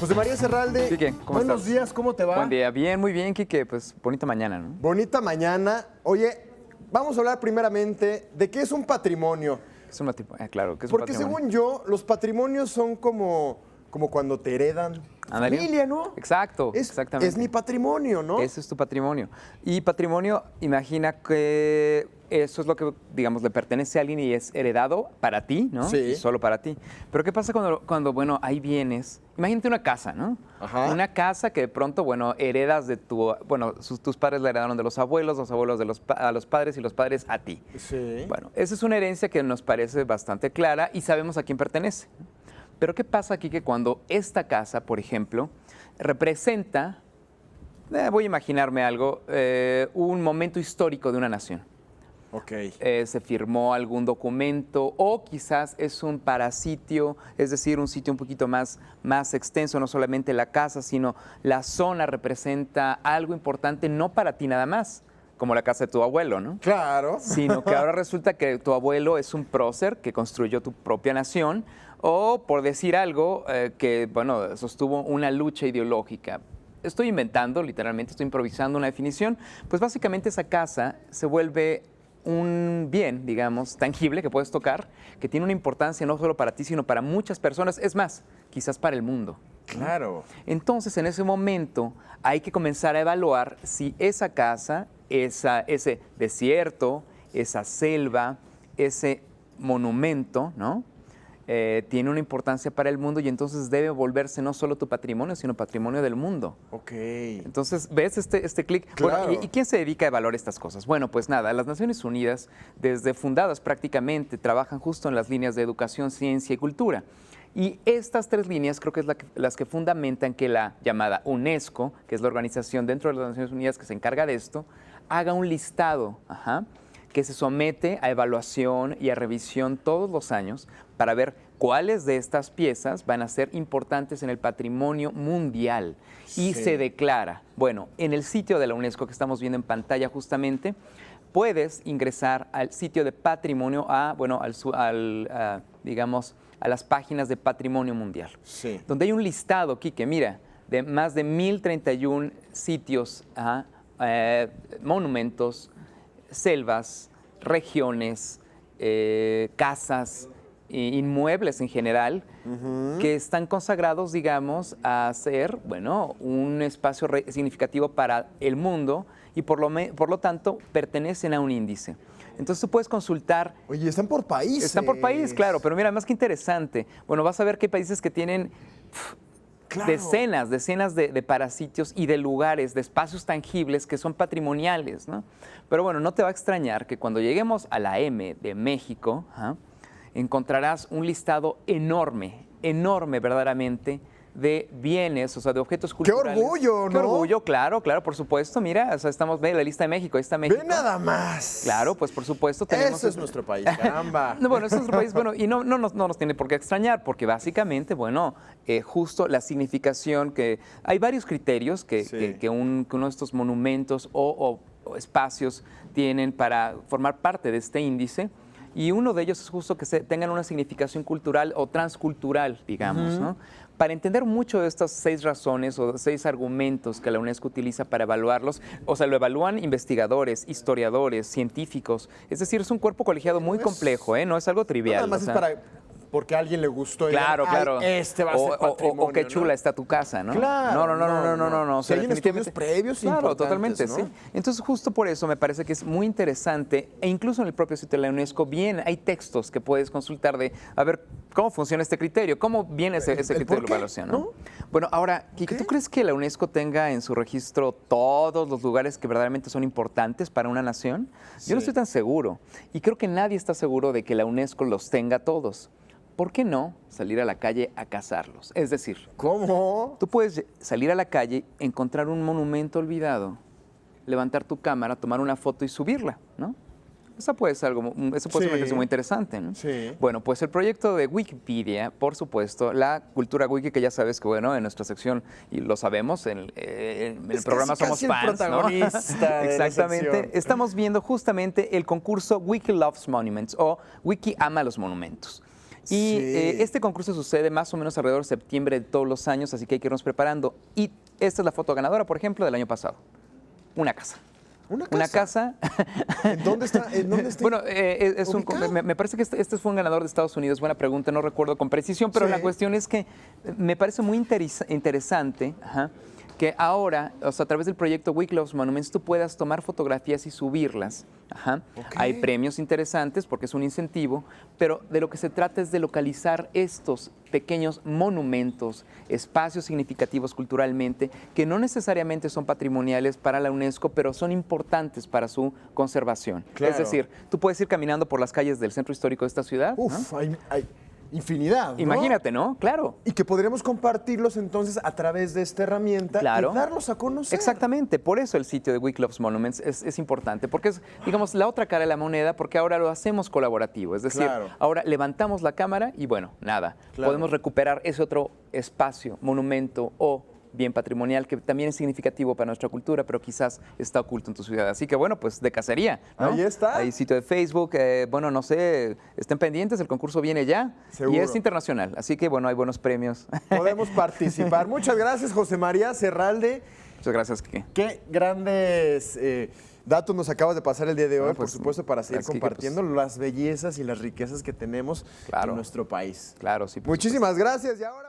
José María Serralde, Quique, ¿cómo buenos estás? días, ¿cómo te va? Buen día, bien, muy bien, Quique, pues bonita mañana, ¿no? Bonita mañana. Oye, vamos a hablar primeramente de qué es un patrimonio. Es un claro, que es un Porque patrimonio. según yo, los patrimonios son como cuando te heredan Ándale. familia, ¿no? Exacto, exactamente. Es mi patrimonio, ¿no? Ese es tu patrimonio. Y patrimonio, imagina que eso es lo que, digamos, le pertenece a alguien y es heredado para ti, ¿no? Sí. Y solo para ti. Pero ¿qué pasa cuando bueno, hay bienes? Imagínate una casa, ¿no? Ajá. Una casa que de pronto, bueno, heredas de tus padres la heredaron de los abuelos a los padres y los padres a ti. Sí. Bueno, esa es una herencia que nos parece bastante clara y sabemos a quién pertenece. Pero ¿qué pasa aquí? Que cuando esta casa, por ejemplo, representa, voy a imaginarme algo, un momento histórico de una nación. Ok. Se firmó algún documento o quizás es un parasitio, es decir, un sitio un poquito más extenso, no solamente la casa, sino la zona representa algo importante no para ti nada más, como la casa de tu abuelo, ¿no? Claro. Sino que ahora resulta que tu abuelo es un prócer que construyó tu propia nación o, por decir algo, que, bueno, sostuvo una lucha ideológica. Estoy inventando, literalmente, estoy improvisando una definición. Pues básicamente esa casa se vuelve un bien, digamos, tangible que puedes tocar, que tiene una importancia no solo para ti, sino para muchas personas, es más, quizás para el mundo. Claro. Entonces, en ese momento, hay que comenzar a evaluar si esa casa, ese desierto, esa selva, ese monumento, ¿no? Tiene una importancia para el mundo y entonces debe volverse no solo tu patrimonio, sino patrimonio del mundo. Ok. Entonces, ¿ves este clic? Claro. Bueno, ¿y quién se dedica a evaluar estas cosas? Bueno, pues nada, las Naciones Unidas, desde fundadas prácticamente, trabajan justo en las líneas de educación, ciencia y cultura. Y estas tres líneas creo que es las que fundamentan que la llamada UNESCO, que es la organización dentro de las Naciones Unidas que se encarga de esto, haga un listado, que se somete a evaluación y a revisión todos los años para ver cuáles de estas piezas van a ser importantes en el patrimonio mundial. Y Sí. se declara, bueno, en el sitio de la UNESCO que estamos viendo en pantalla justamente, puedes ingresar al sitio de patrimonio, digamos, a las páginas de patrimonio mundial. Sí. Donde hay un listado, Quique, mira, de más de 1031 sitios, monumentos, selvas, regiones, casas, inmuebles en general, que están consagrados, digamos, a ser, bueno, un espacio significativo para el mundo y por lo tanto pertenecen a un índice. Entonces tú puedes consultar. Oye, están por países. Están por país, claro, pero mira, más que interesante. Bueno, vas a ver que hay países que tienen Claro. decenas de parasitios y de lugares, de espacios tangibles que son patrimoniales, ¿no? Pero bueno, no te va a extrañar que cuando lleguemos a la M de México, encontrarás un listado enorme, verdaderamente, de bienes, o sea, de objetos culturales. ¡Qué orgullo!, ¿no? ¡Qué orgullo!, claro, por supuesto. Mira, o sea, estamos viendo la lista de México, ahí está México. Ve nada más. Claro, pues por supuesto tenemos. Ese es nuestro país, caramba. No, bueno, ese es nuestro país, bueno, y no nos tiene por qué extrañar, porque básicamente, bueno, justo la significación que. Hay varios criterios que uno de estos monumentos o espacios tienen para formar parte de este índice. Y uno de ellos es justo que tengan una significación cultural o transcultural, digamos, ¿no? Para entender mucho de estas 6 razones o 6 argumentos que la UNESCO utiliza para evaluarlos, o sea, lo evalúan investigadores, historiadores, científicos, es decir, es un cuerpo colegiado muy complejo, ¿eh? No es algo trivial. Nada más o sea, es para porque a alguien le gustó. Claro, y digan, claro. "Ay, este va a ser patrimonio", o qué ¿no? chula está tu casa, ¿no? Claro. No. O sea, hay estudios previos Claro, importantes, totalmente, ¿no? sí. Entonces, justo por eso me parece que es muy interesante, e incluso en el propio sitio de la UNESCO, bien, hay textos que puedes consultar de, a ver, ¿cómo funciona este criterio? ¿Cómo viene ese criterio por de qué? evaluación? ¿No? Bueno, ahora, Kike, ¿tú crees que la UNESCO tenga en su registro todos los lugares que verdaderamente son importantes para una nación? Yo no estoy tan seguro. Y creo que nadie está seguro de que la UNESCO los tenga todos. ¿Por qué no salir a la calle a cazarlos? Es decir, ¿Cómo? tú puedes salir a la calle, encontrar un monumento olvidado, levantar tu cámara, tomar una foto y subirla, ¿no? Eso puede ser un ejercicio muy interesante, ¿no? Sí. Bueno, pues el proyecto de Wikipedia, por supuesto, la cultura wiki, que ya sabes que, bueno, en nuestra sección, y lo sabemos, en el programa Somos casi Fans, el protagonista de la Exactamente. sección. Estamos viendo justamente el concurso Wiki Loves Monuments, o Wiki ama los monumentos. Y Sí. este concurso sucede más o menos alrededor de septiembre de todos los años, así que hay que irnos preparando. Y esta es la foto ganadora, por ejemplo, del año pasado. Una casa. ¿Una casa? Una casa. ¿En dónde está? ¿En dónde está? Bueno, ubicado? me parece que este fue un ganador de Estados Unidos. Buena pregunta, no recuerdo con precisión, pero Sí. la cuestión es que me parece muy interesante, ajá, que ahora, o sea, a través del proyecto We Love Monuments, tú puedas tomar fotografías y subirlas. Ajá. Ok. Hay premios interesantes porque es un incentivo, pero de lo que se trata es de localizar estos pequeños monumentos, espacios significativos culturalmente, que no necesariamente son patrimoniales para la UNESCO, pero son importantes para su conservación. Claro. Es decir, tú puedes ir caminando por las calles del centro histórico de esta ciudad. Uf, hay infinidad, ¿no? Imagínate, ¿no? Claro. Y que podríamos compartirlos entonces a través de esta herramienta Claro. y darlos a conocer. Exactamente, por eso el sitio de We Love Monuments es importante, porque es, digamos, la otra cara de la moneda, porque ahora lo hacemos colaborativo, es decir, Claro. ahora levantamos la cámara y bueno, nada, Claro. podemos recuperar ese otro espacio, monumento o bien patrimonial que también es significativo para nuestra cultura, pero quizás está oculto en tu ciudad. Así que bueno, pues de cacería, ¿no? Ahí está. Hay sitio de Facebook, bueno, no sé, estén pendientes, el concurso viene ya Seguro. y es internacional, así que bueno, hay buenos premios. Podemos participar. Muchas gracias, José María Serralde. Muchas gracias, Kike. Qué grandes datos nos acabas de pasar el día de hoy, Bueno, por pues, supuesto, para seguir gracias, Kike, compartiendo las bellezas y las riquezas que tenemos Claro. en nuestro país. Claro, sí. por Muchísimas gracias. Y ahora...